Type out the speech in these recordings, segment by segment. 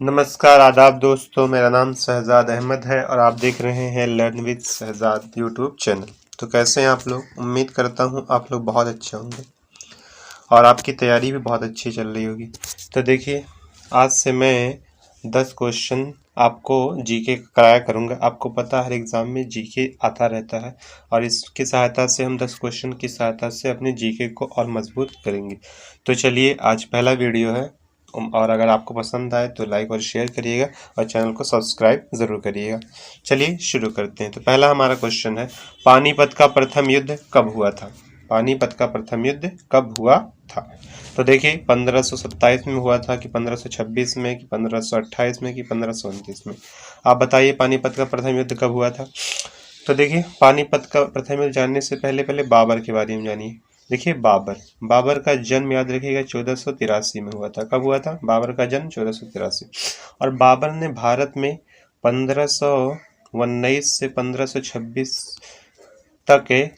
नमस्कार आदाब दोस्तों, मेरा नाम शहजाद अहमद है और आप देख रहे हैं learn with Shahzad YouTube channel. तो कैसे हैं आप लोग? उम्मीद करता हूं आप लोग बहुत अच्छे होंगे और आपकी तैयारी भी बहुत अच्छी चल रही होगी। तो देखिए, आज से मैं 10 क्वेश्चन आपको जीके कराया करूंगा। आपको पता है हर एग्ज़ाम में जीके आता रहता है और इसकी सहायता से हम 10 क्वेश्चन की सहायता से अपने जीके को और मजबूत करेंगे। तो चलिए, आज पहला वीडियो है और अगर आपको पसंद आए तो लाइक और शेयर करिएगा और चैनल को सब्सक्राइब ज़रूर करिएगा। चलिए शुरू करते हैं। तो पहला हमारा क्वेश्चन है, पानीपत का प्रथम युद्ध कब हुआ था? पानीपत का प्रथम युद्ध कब हुआ था? तो देखिए, 1527 में हुआ था कि 1526 में कि 1528 में कि 1529 में? आप बताइए पानीपत का प्रथम युद्ध कब हुआ था? तो देखिए, पानीपत का प्रथम युद्ध जानने से पहले बाबर के बारे में जानिए। देखिए, बाबर का जन्म याद रखिएगा 1483 में हुआ था। कब हुआ था? बाबर का जन्म 1483। और बाबर ने भारत में 1519 से 1526 तक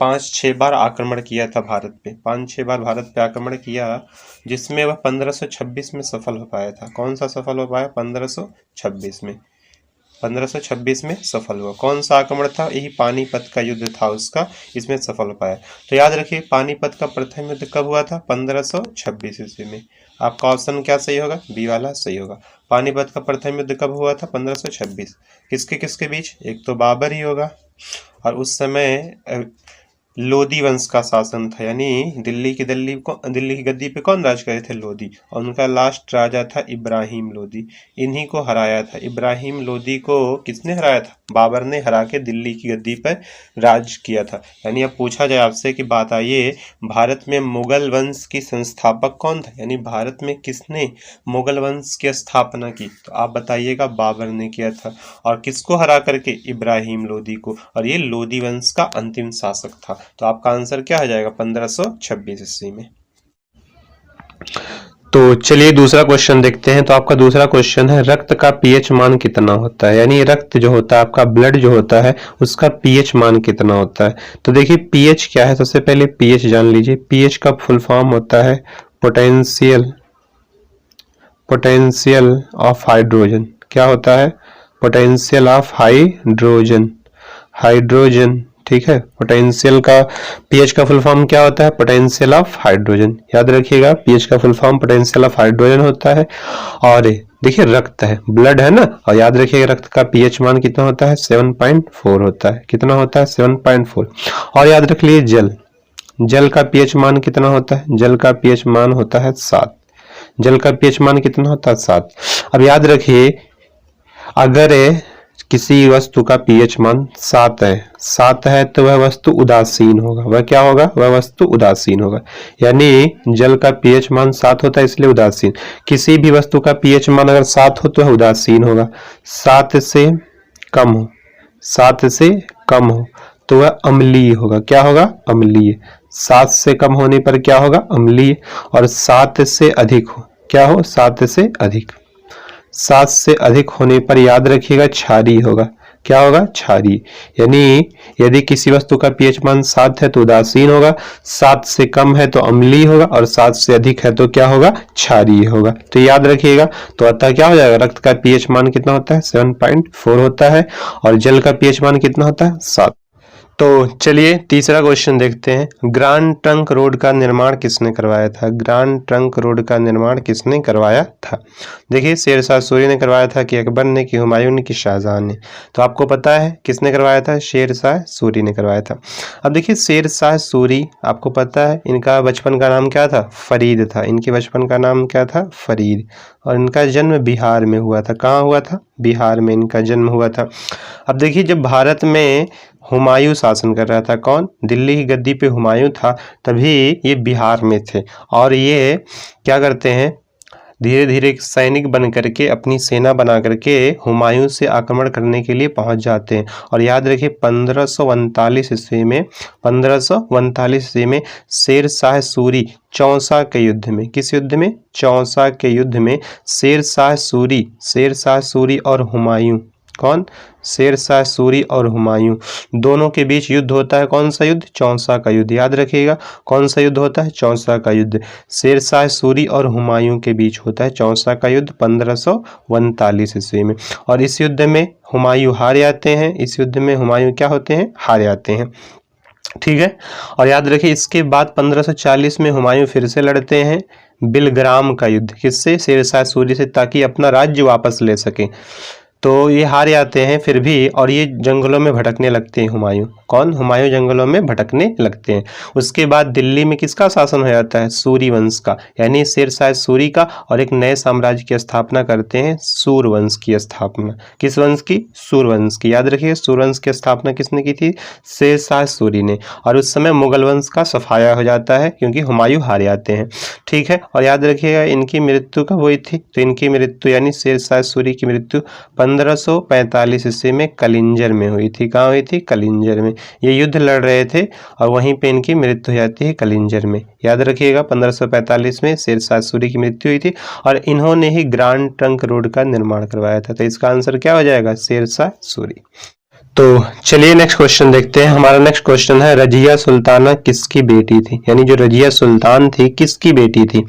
5-6 बार आक्रमण किया था भारत पे। 5-6 बार भारत पे आक्रमण किया, जिसमें वह 1526 में सफल हो पाया था। कौन सा सफल हो पाया? 1526 में। 1526 में सफल हुआ। कौन सा आक्रमण था? यही पानीपत का युद्ध था उसका, इसमें सफल हो पाया। तो याद रखिए, पानीपत का प्रथम युद्ध कब हुआ था? 1526 ईस्वी में। आपका ऑप्शन क्या सही होगा? बी वाला सही होगा। पानीपत का प्रथम युद्ध कब हुआ था? 1526। किसके किसके बीच? एक तो बाबर ही होगा, और उस समय लोदी वंश का शासन था, यानी दिल्ली की गद्दी पे कौन राज करे थे? लोदी। और उनका लास्ट राजा था इब्राहिम लोदी। इन्हीं को हराया था। इब्राहिम लोदी को किसने हराया था? बाबर ने हरा के दिल्ली की गद्दी पर राज किया था। यानी अब पूछा जाए आपसे कि बात आइए, भारत में मुगल वंश की संस्थापक कौन था? यानी भारत में किसने मुगल वंश की स्थापना की? तो आप बताइएगा, बाबर ने किया था। और किसको हरा करके? इब्राहिम लोदी को। और ये लोदी वंश का अंतिम शासक था। तो आपका आंसर क्या हो जाएगा? 1526 ईस्वी में। तो चलिए दूसरा क्वेश्चन देखते हैं। तो आपका दूसरा क्वेश्चन है, रक्त का पीएच मान कितना होता है? यानी रक्त जो होता है, आपका ब्लड जो होता है, उसका पीएच मान कितना होता है? तो देखिए, पीएच क्या है? सबसे पहले पीएच जान लीजिए। पीएच का फुल फॉर्म होता है पोटेंशियल ऑफ हाइड्रोजन। क्या होता है? Potential of hydrogen. ठीक है, पोटेंशियल का पीएच का फुल फॉर्म क्या होता है? Potential of hydrogen. याद रखिएगा, पीएच का full form potential of hydrogen होता है। और देखिए, रक्त है, ब्लड है ना, और याद रखिएगा रक्त का पीएच मान कितना होता है? 7.4 होता है। कितना होता है? 7.4। और याद रख लीजिए, जल का पीएच मान कितना होता है? जल का पीएच मान होता है 7। जल का पीएच मान कितना होता है? 7। अब याद रखिए, अगर किसी वस्तु का पीएच मान 7 है तो वह वस्तु उदासीन होगा। वह क्या होगा? वह वस्तु उदासीन होगा। यानी जल का पीएच मान 7 होता है, इसलिए उदासीन। किसी भी वस्तु का पीएच मान अगर 7 हो तो वह उदासीन होगा। 7 से कम हो तो वह अम्लीय होगा। क्या होगा? अम्लीय। 7 से कम होने पर क्या होगा? अम्लीय। और 7 से अधिक हो, क्या हो? 7 से अधिक। 7 से अधिक होने पर याद रखिएगा क्षारीय होगा। क्या होगा? क्षारीय। यानी यदि किसी वस्तु का पीएच मान 7 है तो उदासीन होगा, 7 से कम है तो अम्लीय होगा, और 7 से अधिक है तो क्या होगा? क्षारीय होगा। तो याद रखिएगा। तो अतः क्या हो जाएगा? रक्त का पीएच मान कितना होता है? 7.4 होता है। और जल का पीएच मान कितना होता है? 7। तो चलिए तीसरा क्वेश्चन देखते हैं। ग्रांड ट्रंक रोड का निर्माण किसने करवाया था? ग्रांड ट्रंक रोड का निर्माण किसने करवाया था? देखिए, शेरशाह सूरी ने करवाया था कि अकबर ने कि हुमायूं ने कि शाहजहां ने? तो आपको पता है किसने करवाया था? शेरशाह सूरी ने करवाया था। अब देखिए, शेरशाह सूरी, आपको पता है इनका बचपन का नाम क्या था? फरीद था। इनके बचपन का नाम क्या था? फरीद। और इनका जन्म बिहार में हुआ था। कहाँ हुआ था? बिहार में इनका जन्म हुआ था। अब देखिए, जब भारत में हुमायूं शासन कर रहा था, कौन? दिल्ली की गद्दी पे हुमायूं था, तभी ये बिहार में थे। और ये क्या करते हैं? धीरे धीरे एक सैनिक बन करके, अपनी सेना बना करके हुमायूं से आक्रमण करने के लिए पहुंच जाते हैं। और याद रखिए, 1539 ईस्वी में शेरशाह सूरी चौसा के युद्ध में, किस युद्ध में? चौसा के युद्ध में शेरशाह सूरी और हुमायूं, कौन? शेरशाह सूरी और हुमायूं दोनों के बीच युद्ध होता है। कौन सा युद्ध? चौसा का युद्ध। याद रखिएगा कौन सा युद्ध होता है? चौसा का युद्ध। शेरशाह सूरी और हुमायूं के बीच होता है चौसा का युद्ध 1549 ईस्वी में। और इस युद्ध में हुमायूं हार जाते हैं। इस युद्ध में हुमायूं क्या होते हैं? हार जाते हैं। ठीक है। और याद रखिए इसके बाद 1540 में हुमायूं फिर से लड़ते हैं बिलग्राम का युद्ध। किससे? शेरशाह सूरी से, ताकि अपना राज्य वापस ले सके। तो ये हार जाते हैं फिर भी, और ये जंगलों में भटकने लगते हैं हुमायूं। कौन? हुमायूं जंगलों में भटकने लगते हैं। उसके बाद दिल्ली में किसका शासन हो जाता है? सूरी वंश का, यानी शेरशाह सूरी का। और एक नए साम्राज्य की स्थापना करते हैं, सूर वंश की स्थापना। किस वंश की? सूर वंश की। याद रखिए सूर वंश की स्थापना किसने की थी? शेरशाह सूरी ने। और उस समय मुगल वंश का सफाया हो जाता है क्योंकि हुमायूं हार जाते हैं। ठीक है। और याद रखिएगा इनकी मृत्यु कब हुई थी? तो इनकी मृत्यु यानी शेरशाह सूरी की मृत्यु 1545 ईस्वी में कलिंजर में हुई थी। कहाँ हुई थी? कलिंजर में। ये युद्ध लड़ रहे थे और वहीं पे इनकी मृत्यु हो जाती है कलिंजर में। याद रखिएगा 1545 में शेरशाह सूरी की मृत्यु हुई थी और इन्होंने ही ग्रांड ट्रंक रोड का निर्माण करवाया था। तो इसका आंसर क्या हो जाएगा? शेरशाह सूरी। तो चलिए नेक्स्ट क्वेश्चन देखते हैं। हमारा नेक्स्ट क्वेश्चन है रजिया सुल्ताना किसकी बेटी थी? यानी जो रजिया सुल्तान थी किसकी बेटी थी?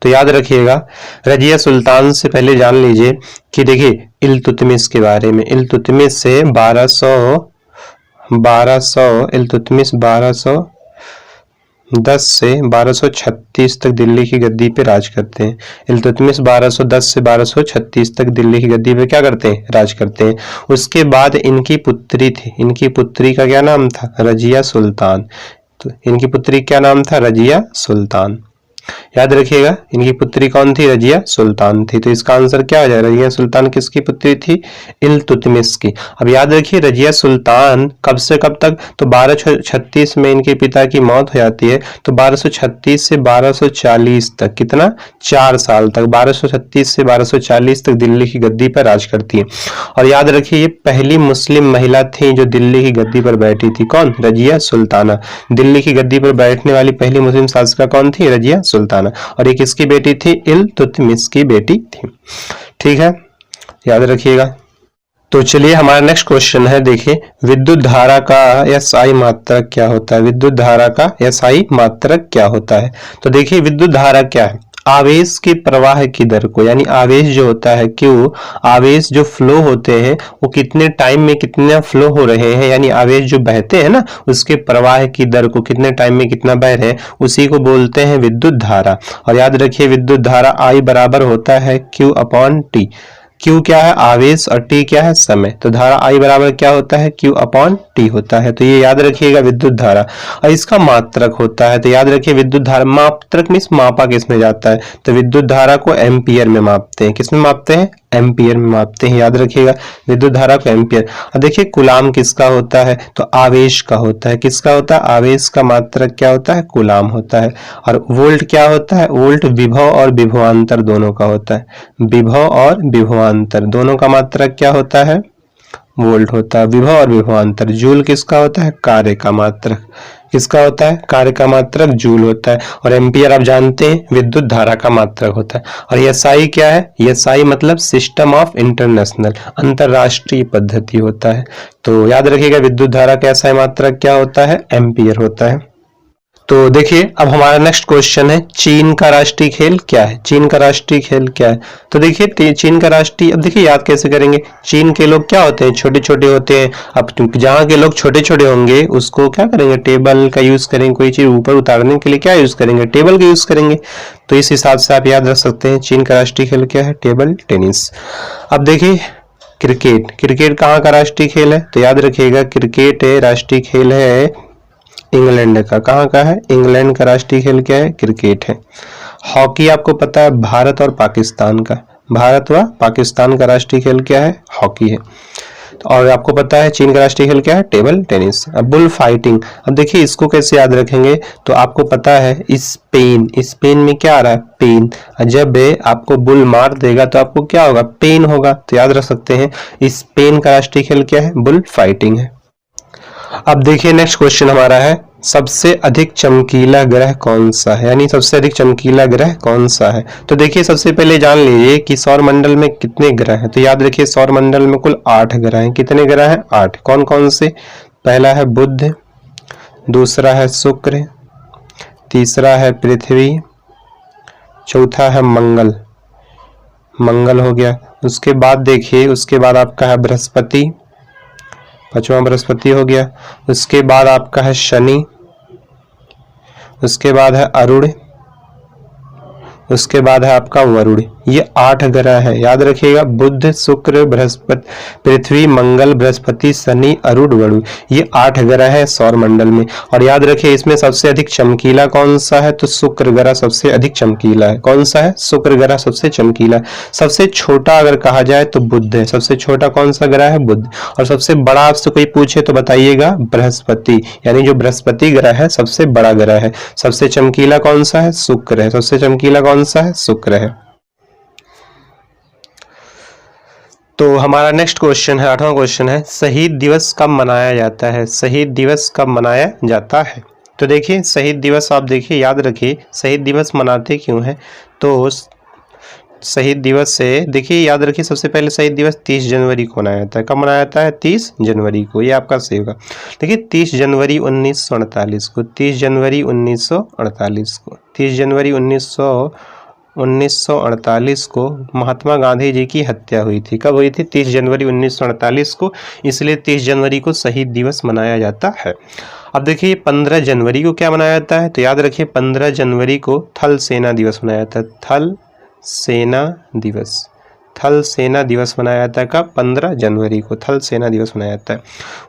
तो याद रखिएगा रजिया सुल्तान से पहले जान लीजिए कि देखिए इल्तुतमिश के बारे में। इल्तुतमिश से 1210 से 1236 तक दिल्ली की गद्दी पे राज करते हैं। इल्तुतमिश 1210 से 1236 तक दिल्ली की गद्दी पे क्या करते हैं? राज करते हैं। उसके बाद इनकी पुत्री थी। इनकी पुत्री का क्या नाम था? रजिया सुल्तान। तो इनकी पुत्री क्या नाम था? रजिया सुल्तान। याद रखिएगा इनकी पुत्री कौन थी? रजिया सुल्तान थी। तो इसका आंसर क्या हो जाएगा? रजिया सुल्तान किसकी पुत्री थी? इल्तुतमिश की। अब याद रखिए रजिया सुल्तान कब से कब तक? तो 1236 में इनके पिता की मौत हो जाती है। तो 1236 से 1240 तक कितना? 4 साल तक 1236 से 1240 तक दिल्ली की गद्दी पर राज करती है। और याद रखिए ये पहली मुस्लिम महिला थी जो दिल्ली की गद्दी पर बैठी थी। कौन? रजिया सुल्ताना। दिल्ली की गद्दी पर बैठने वाली पहली मुस्लिम शासिका कौन थी? रजिया सुल्ताना। और ये किसकी बेटी थी? इल्तुतमिश की बेटी थी। ठीक है, याद रखिएगा। तो चलिए हमारा नेक्स्ट क्वेश्चन है, देखिए विद्युत धारा का एसआई मात्रक क्या होता है? विद्युत धारा का एसआई मात्रक क्या होता है? तो देखिए विद्युत धारा क्या है? आवेश के प्रवाह की दर को, यानी आवेश जो होता है क्यों, आवेश जो फ्लो होते हैं वो कितने टाइम में कितना फ्लो हो रहे हैं, यानी आवेश जो बहते हैं ना उसके प्रवाह की दर को, कितने टाइम में कितना बह रहे हैं, उसी को बोलते हैं विद्युत धारा। और याद रखिए विद्युत धारा I बराबर होता है Q अपॉन T। Q क्या है? आवेश, और T क्या है? समय। तो धारा I बराबर क्या होता है? Q अपॉन T होता है। तो ये याद रखिएगा विद्युत धारा। और इसका मात्रक होता है, तो याद रखिए विद्युत धारा मात्रक मीन्स मापा किस में जाता है? तो विद्युत धारा को एम्पियर में मापते हैं। किस में मापते हैं? एम्पियर में मापते हैं। याद रखिएगा विद्युत धारा को एम्पियर। और देखिए कूलाम किसका होता है? तो आवेश का होता है। किसका होता है? आवेश का मात्रक क्या होता है? कूलाम होता है। और वोल्ट क्या होता है? वोल्ट विभव और विभवांतर दोनों का होता है। विभव और विभवांतर दोनों का मात्रक क्या होता है? वोल्ट होता है। विभव और विभवांतर। जूल किसका होता है? कार्य का मात्रक। किसका होता है? कार्य का मात्रक जूल होता है। और एम्पियर आप जानते हैं विद्युत धारा का मात्रक होता है। और एसआई क्या है? एसआई मतलब सिस्टम ऑफ इंटरनेशनल, अंतरराष्ट्रीय पद्धति होता है। तो याद रखिएगा विद्युत धारा का एसआई मात्रक क्या होता है? एम्पियर होता है। तो देखिए अब हमारा नेक्स्ट क्वेश्चन है, चीन का राष्ट्रीय खेल क्या है? चीन का राष्ट्रीय खेल क्या है? तो देखिए चीन का राष्ट्रीय, अब देखिए याद कैसे करेंगे? चीन के लोग क्या होते हैं? छोटे छोटे होते हैं। अब जहाँ के लोग छोटे छोटे होंगे उसको क्या करेंगे? टेबल का यूज करेंगे। कोई चीज ऊपर उतारने के लिए क्या यूज करेंगे? टेबल का यूज करेंगे। तो इस हिसाब से आप याद रख सकते हैं चीन का राष्ट्रीय खेल क्या है? Table tennis. अब देखिए क्रिकेट, क्रिकेट कहाँ का राष्ट्रीय खेल है? तो याद रखिएगा क्रिकेट राष्ट्रीय खेल है इंग्लैंड का। कहाँ का है? इंग्लैंड का राष्ट्रीय खेल क्या है? क्रिकेट है। हॉकी आपको पता है भारत और पाकिस्तान का, भारत व पाकिस्तान का राष्ट्रीय खेल क्या है? हॉकी है। और आपको पता है चीन का राष्ट्रीय खेल क्या है? Table tennis. अब बुल फाइटिंग, अब देखिए इसको कैसे याद रखेंगे? तो आपको पता है स्पेन, स्पेन में क्या आ रहा है? पेन। जब आपको बुल मार देगा तो आपको क्या होगा? पेन होगा। तो याद रख सकते हैं स्पेन का राष्ट्रीय खेल क्या है? बुल फाइटिंग है। अब देखिए नेक्स्ट क्वेश्चन हमारा है, सबसे अधिक चमकीला ग्रह कौन सा है, यानी सबसे अधिक चमकीला ग्रह कौन सा है। तो देखिए सबसे पहले जान लीजिए कि सौर मंडल में कितने ग्रह हैं। तो याद रखिए सौर मंडल में कुल 8 ग्रह हैं। कितने ग्रह हैं? 8। कौन कौन से? पहला है बुध, दूसरा है शुक्र, तीसरा है पृथ्वी, चौथा है मंगल, मंगल हो गया। उसके बाद देखिए, उसके बाद आपका है बृहस्पति, पांचवा बृहस्पति हो गया। उसके बाद आपका है शनि, उसके बाद है अरुण, उसके बाद है आपका वरुण। ये 8 ग्रह है, याद रखिएगा। बुध, शुक्र, बृहस्पति, पृथ्वी, मंगल, बृहस्पति, शनि, अरुण, वरुण, ये 8 ग्रह है सौर मंडल में। और याद रखिए इसमें सबसे अधिक चमकीला कौन सा है? तो शुक्र ग्रह सबसे अधिक चमकीला है। कौन सा है? शुक्र ग्रह सबसे चमकीला है। सबसे छोटा अगर कहा जाए तो बुध है। सबसे छोटा कौन सा ग्रह है? बुध। और सबसे बड़ा आपसे कोई पूछे तो बताइएगा बृहस्पति, यानी जो बृहस्पति ग्रह है सबसे बड़ा ग्रह है। सबसे चमकीला कौन सा है? शुक्र है। सबसे चमकीला कौन सा है? शुक्र है। तो हमारा नेक्स्ट क्वेश्चन है, 8वां क्वेश्चन है, शहीद दिवस कब मनाया जाता है? शहीद दिवस कब मनाया जाता है? तो देखिए शहीद दिवस आप देखिए, याद रखिए शहीद दिवस मनाते क्यों हैं। तो शहीद दिवस से देखिए, याद रखिए सबसे पहले शहीद दिवस 30 जनवरी को मनाया जाता है। कब मनाया जाता है? 30 जनवरी को। ये आपका सही होगा। देखिए 30 जनवरी 1948 को, 30 जनवरी 1948 को, 30 जनवरी 1948 को महात्मा गांधी जी की हत्या हुई थी। कब हुई थी? 30 जनवरी 1948 को। इसलिए 30 जनवरी को शहीद दिवस मनाया जाता है। अब देखिए 15 जनवरी को क्या मनाया जाता है? तो याद रखिए 15 जनवरी को थल सेना दिवस मनाया जाता है। थल सेना दिवस, थल सेना दिवस मनाया जाता है। कब? 15 जनवरी को थल सेना दिवस मनाया जाता है।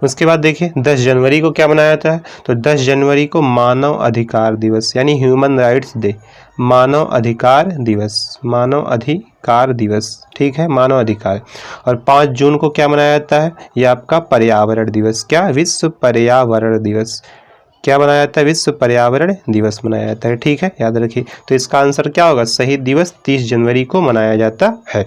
उसके बाद देखिए 10 जनवरी को क्या मनाया जाता है? तो 10 जनवरी को मानव अधिकार दिवस, यानी ह्यूमन राइट्स डे, मानव अधिकार दिवस, मानव अधिकार दिवस, ठीक है, मानव अधिकार। और 5 जून को क्या मनाया जाता है? ये आपका पर्यावरण दिवस। क्या? विश्व पर्यावरण दिवस। क्या मनाया जाता है? विश्व पर्यावरण दिवस मनाया जाता है। ठीक है, याद रखिए। तो इसका आंसर क्या होगा? शहीद दिवस 30 जनवरी को मनाया जाता है।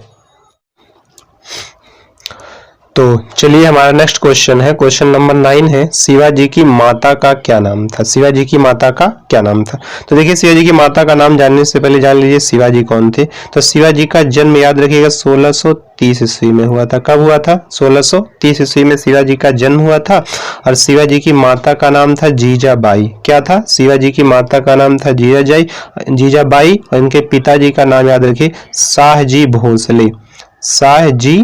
तो चलिए हमारा नेक्स्ट क्वेश्चन है, क्वेश्चन नंबर 9 है, शिवाजी की माता का क्या नाम था? शिवाजी की माता का क्या नाम था? तो देखिए शिवाजी की माता का नाम जानने से पहले जान लीजिए शिवाजी कौन थे। तो शिवाजी का जन्म याद रखिएगा 1630 ईस्वी में हुआ था। कब हुआ था? 1630 ईस्वी में शिवाजी का जन्म हुआ था। और शिवाजी की माता का नाम था जीजाबाई। क्या था? शिवाजी की माता का नाम था जीजाबाई। और इनके पिताजी का नाम याद रखिए शाहजी भोसले। शाहजी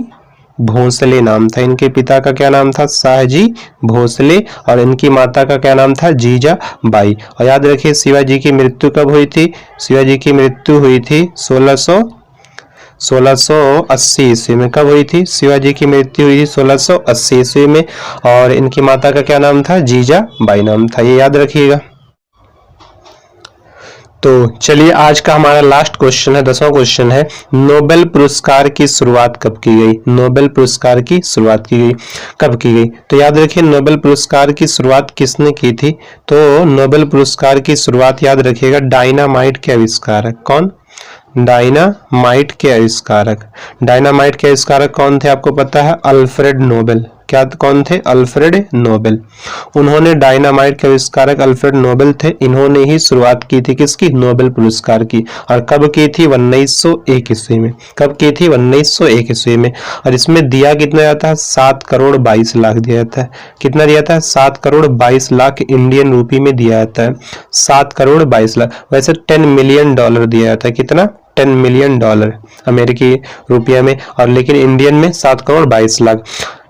भोसले नाम था। इनके पिता का क्या नाम था? शाहजी भोसले। और इनकी माता का क्या नाम था? जीजाबाई। और याद रखिए शिवाजी की मृत्यु कब हुई थी? शिवाजी की मृत्यु हुई थी 1680 ईस्वी में। कब हुई थी? शिवाजी की मृत्यु हुई थी 1680 ईस्वी में। और इनकी माता का क्या नाम था? जीजाबाई नाम था। ये याद रखिएगा। तो चलिए आज का हमारा लास्ट क्वेश्चन है, 10वां क्वेश्चन है, नोबेल पुरस्कार की शुरुआत कब की गई? नोबेल पुरस्कार की शुरुआत की गई, कब की गई? तो याद रखिए नोबेल पुरस्कार की शुरुआत किसने की थी? तो नोबेल पुरस्कार की शुरुआत याद रखिएगा डायनामाइट के आविष्कारक। कौन? डायनामाइट के आविष्कारक। डायनामाइट के आविष्कारक कौन थे? आपको पता है, अल्फ्रेड नोबेल। क्या कौन थे? Alfred Nobel. उन्होंने डायनामाइट के आविष्कारक अल्फ्रेड नोबेल थे। इन्होंने ही शुरुआत की थी किसकी? नोबेल पुरस्कार की। और कब की थी? 1901 ईस्वी में। कब की थी? 1901 ईस्वी में। और इसमें दिया कितना जाता है? 7 करोड़ 22 लाख दिया जाता है। कितना दिया था? 7 करोड़ 22 लाख इंडियन रूपी में दिया जाता है। 7 करोड़ 22 लाख, वैसे 10 मिलियन डॉलर दिया जाता है। कितना? 10 मिलियन डॉलर अमेरिकी रुपया में। और लेकिन इंडियन में 7 करोड़ 22 लाख।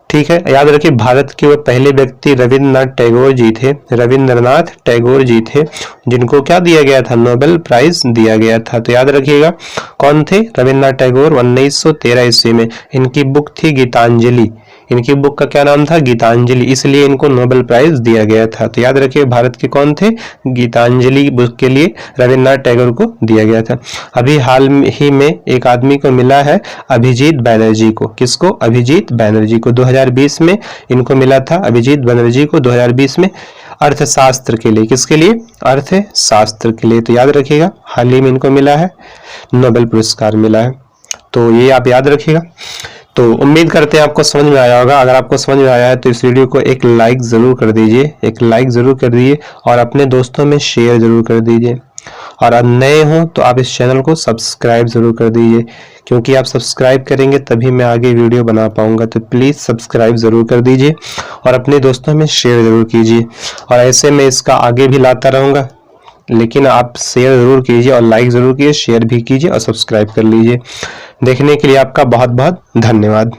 ठीक है, याद रखिए भारत के वो पहले व्यक्ति रविंद्रनाथ टैगोर जी थे। रविंद्रनाथ टैगोर जी थे जिनको क्या दिया गया था? नोबेल प्राइज दिया गया था। तो याद रखिएगा कौन थे? रविंद्रनाथ टैगोर। 1913 ईस्वी में। इनकी बुक थी गीतांजलि। इनकी बुक का क्या नाम था? गीतांजलि। इसलिए इनको नोबेल प्राइज दिया गया था। तो याद रखिए भारत के कौन थे? गीतांजलि बुक के लिए रविंद्रनाथ टैगोर को दिया गया था। अभी हाल ही में एक आदमी को मिला है, अभिजीत बैनर्जी को। किसको? अभिजीत बैनर्जी को। 2020 में इनको मिला था, अभिजीत बैनर्जी को 2020 में, अर्थशास्त्र के लिए। किसके लिए? अर्थशास्त्र के लिए। तो याद रखिएगा हाल ही में इनको मिला है, नोबेल पुरस्कार मिला है। तो ये आप याद रखिएगा। तो उम्मीद करते हैं आपको समझ में आया होगा। अगर आपको समझ में आया है तो इस वीडियो को एक लाइक ज़रूर कर दीजिए, एक लाइक ज़रूर कर दीजिए और अपने दोस्तों में शेयर ज़रूर कर दीजिए। और अब नए हो तो आप इस चैनल को सब्सक्राइब ज़रूर कर दीजिए, क्योंकि आप सब्सक्राइब करेंगे तभी मैं आगे वीडियो बना पाऊंगा। तो प्लीज़ सब्सक्राइब ज़रूर कर दीजिए और अपने दोस्तों में शेयर ज़रूर कीजिए। और ऐसे में इसका आगे भी लाता रहूँगा, लेकिन आप शेयर ज़रूर कीजिए और लाइक ज़रूर कीजिए, शेयर भी कीजिए और सब्सक्राइब कर लीजिए। देखने के लिए आपका बहुत बहुत धन्यवाद।